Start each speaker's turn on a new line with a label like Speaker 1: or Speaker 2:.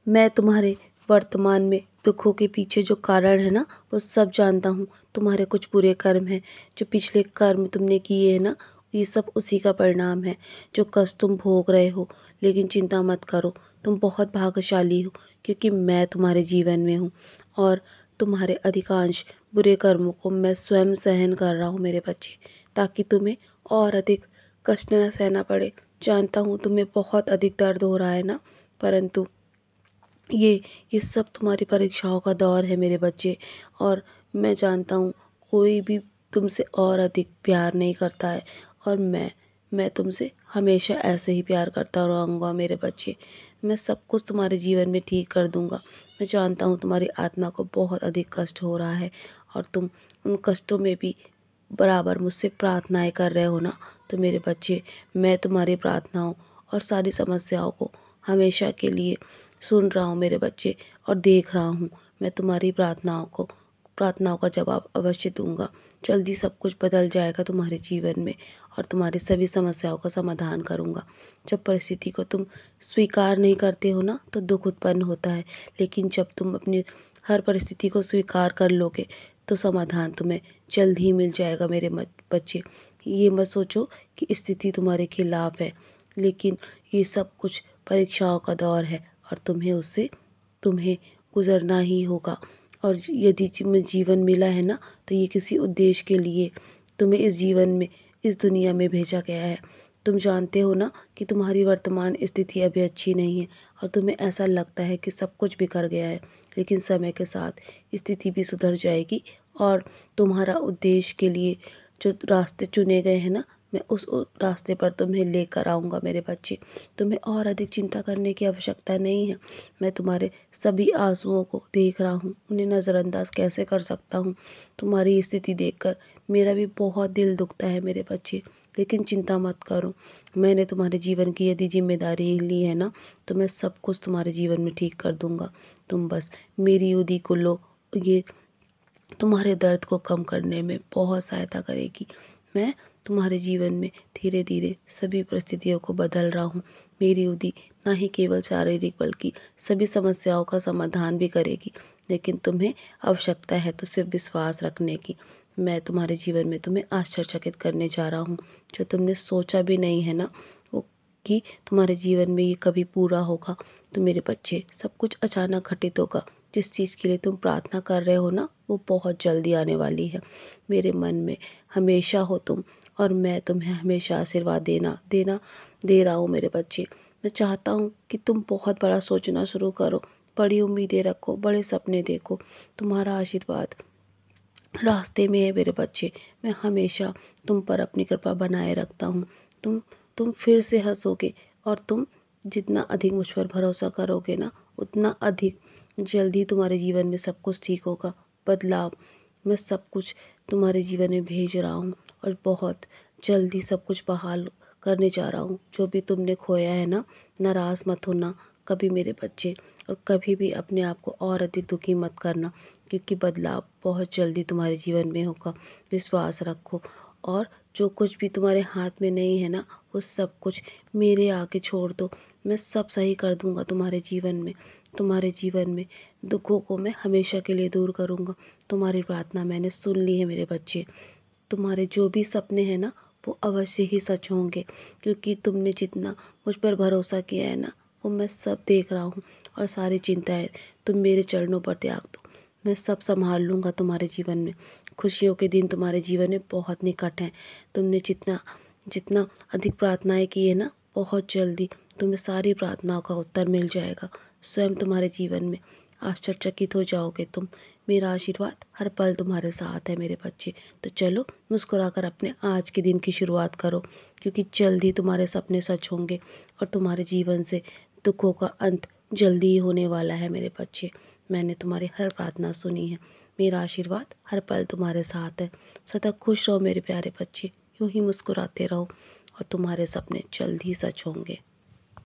Speaker 1: मैं तुम्हारे वर्तमान में दुखों के पीछे जो कारण है ना, वो सब जानता हूँ। तुम्हारे कुछ बुरे कर्म हैं, जो पिछले कर्म तुमने किए हैं ना, ये सब उसी का परिणाम है, जो कष्ट तुम भोग रहे हो। लेकिन चिंता मत करो, तुम बहुत भाग्यशाली हो, क्योंकि मैं तुम्हारे जीवन में हूँ और तुम्हारे अधिकांश बुरे कर्मों को मैं स्वयं सहन कर रहा हूँ मेरे बच्चे, ताकि तुम्हें और अधिक कष्ट न सहना पड़े। जानता हूँ तुम्हें बहुत अधिक दर्द हो रहा है ना, परंतु ये ये सब तुम्हारी परीक्षाओं का दौर है मेरे बच्चे। और मैं जानता हूँ कोई भी तुमसे और अधिक प्यार नहीं करता है, और मैं तुमसे हमेशा ऐसे ही प्यार करता रहूँगा मेरे बच्चे। मैं सब कुछ तुम्हारे जीवन में ठीक कर दूँगा। मैं जानता हूँ तुम्हारी आत्मा को बहुत अधिक कष्ट हो रहा है, और तुम उन कष्टों में भी बराबर मुझसे प्रार्थनाएं कर रहे हो ना। तो मेरे बच्चे, मैं तुम्हारी प्रार्थनाओं और सारी समस्याओं को हमेशा के लिए सुन रहा हूँ मेरे बच्चे, और देख रहा हूँ। मैं तुम्हारी प्रार्थनाओं का जवाब अवश्य दूंगा। जल्दी सब कुछ बदल जाएगा तुम्हारे जीवन में, और तुम्हारी सभी समस्याओं का समाधान करूंगा। जब परिस्थिति को तुम स्वीकार नहीं करते हो ना, तो दुख उत्पन्न होता है, लेकिन जब तुम अपनी हर परिस्थिति को स्वीकार कर लोगे, तो समाधान तुम्हें जल्द ही मिल जाएगा मेरे बच्चे। ये मत सोचो कि स्थिति तुम्हारे खिलाफ है, लेकिन ये सब कुछ परीक्षाओं का दौर है, और तुम्हें गुजरना ही होगा। और यदि तुम्हें जीवन मिला है ना, तो ये किसी उद्देश्य के लिए तुम्हें इस जीवन में, इस दुनिया में भेजा गया है। तुम जानते हो ना कि तुम्हारी वर्तमान स्थिति अभी अच्छी नहीं है, और तुम्हें ऐसा लगता है कि सब कुछ बिखर गया है, लेकिन समय के साथ स्थिति भी सुधर जाएगी, और तुम्हारा उद्देश्य के लिए जो रास्ते चुने गए हैं ना, मैं उस रास्ते पर तुम्हें लेकर आऊँगा मेरे बच्चे। तुम्हें और अधिक चिंता करने की आवश्यकता नहीं है। मैं तुम्हारे सभी आंसुओं को देख रहा हूँ, उन्हें नज़रअंदाज कैसे कर सकता हूँ। तुम्हारी स्थिति देखकर मेरा भी बहुत दिल दुखता है मेरे बच्चे, लेकिन चिंता मत करो। मैंने तुम्हारे जीवन की यदि जिम्मेदारी ली है ना, तो मैं सब कुछ तुम्हारे जीवन में ठीक कर दूँगा। तुम बस मेरी उदी को लो, ये तुम्हारे दर्द को कम करने में बहुत सहायता करेगी। मैं तुम्हारे जीवन में धीरे धीरे सभी परिस्थितियों को बदल रहा हूँ। मेरी उदी ना ही केवल शारीरिक बल्कि सभी समस्याओं का समाधान भी करेगी, लेकिन तुम्हें आवश्यकता है तो सिर्फ विश्वास रखने की। मैं तुम्हारे जीवन में तुम्हें आश्चर्यचकित करने जा रहा हूँ, जो तुमने सोचा भी नहीं है ना, वो कि तुम्हारे जीवन में ये कभी पूरा होगा। तो मेरे बच्चे, सब कुछ अचानक घटित होगा। जिस चीज़ के लिए तुम प्रार्थना कर रहे हो ना, वो बहुत जल्दी आने वाली है। मेरे मन में हमेशा हो तुम, और मैं तुम्हें हमेशा आशीर्वाद दे रहा हूँ मेरे बच्चे। मैं चाहता हूँ कि तुम बहुत बड़ा सोचना शुरू करो, बड़ी उम्मीदें रखो, बड़े सपने देखो। तुम्हारा आशीर्वाद रास्ते में है मेरे बच्चे। मैं हमेशा तुम पर अपनी कृपा बनाए रखता हूँ। तुम फिर से हंसोगे, और तुम जितना अधिक मुझ पर भरोसा करोगे ना, उतना अधिक जल्दी तुम्हारे जीवन में सब कुछ ठीक होगा। बदलाव मैं सब कुछ तुम्हारे जीवन में भेज रहा हूँ, और बहुत जल्दी सब कुछ बहाल करने जा रहा हूँ। जो भी तुमने खोया है ना, नाराज़ मत होना कभी मेरे बच्चे, और कभी भी अपने आप को और अधिक दुखी मत करना, क्योंकि बदलाव बहुत जल्दी तुम्हारे जीवन में होगा। विश्वास रखो, और जो कुछ भी तुम्हारे हाथ में नहीं है ना, वो सब कुछ मेरे आगे छोड़ दो। मैं सब सही कर दूंगा तुम्हारे जीवन में। तुम्हारे जीवन में दुखों को मैं हमेशा के लिए दूर करूंगा। तुम्हारी प्रार्थना मैंने सुन ली है मेरे बच्चे। तुम्हारे जो भी सपने हैं ना, वो अवश्य ही सच होंगे, क्योंकि तुमने जितना मुझ पर भरोसा किया है ना, वो मैं सब देख रहा हूँ। और सारी चिंताएं तुम मेरे चरणों पर त्याग दो, मैं सब संभाल लूँगा तुम्हारे जीवन में। खुशियों के दिन तुम्हारे जीवन में बहुत निकट हैं। तुमने जितना जितना अधिक प्रार्थनाएं की है ना, बहुत जल्दी तुम्हें सारी प्रार्थनाओं का उत्तर मिल जाएगा। स्वयं तुम्हारे जीवन में आश्चर्यचकित हो जाओगे तुम। मेरा आशीर्वाद हर पल तुम्हारे साथ है मेरे बच्चे। तो चलो, मुस्कुराकर अपने आज के दिन की शुरुआत करो, क्योंकि जल्द ही तुम्हारे सपने सच होंगे, और तुम्हारे जीवन से दुखों का अंत जल्दी ही होने वाला है मेरे बच्चे। मैंने तुम्हारी हर प्रार्थना सुनी है। मेरा आशीर्वाद हर पल तुम्हारे साथ है। सदा खुश रहो मेरे प्यारे बच्चे, यूं ही मुस्कुराते रहो, और तुम्हारे सपने जल्द ही सच होंगे।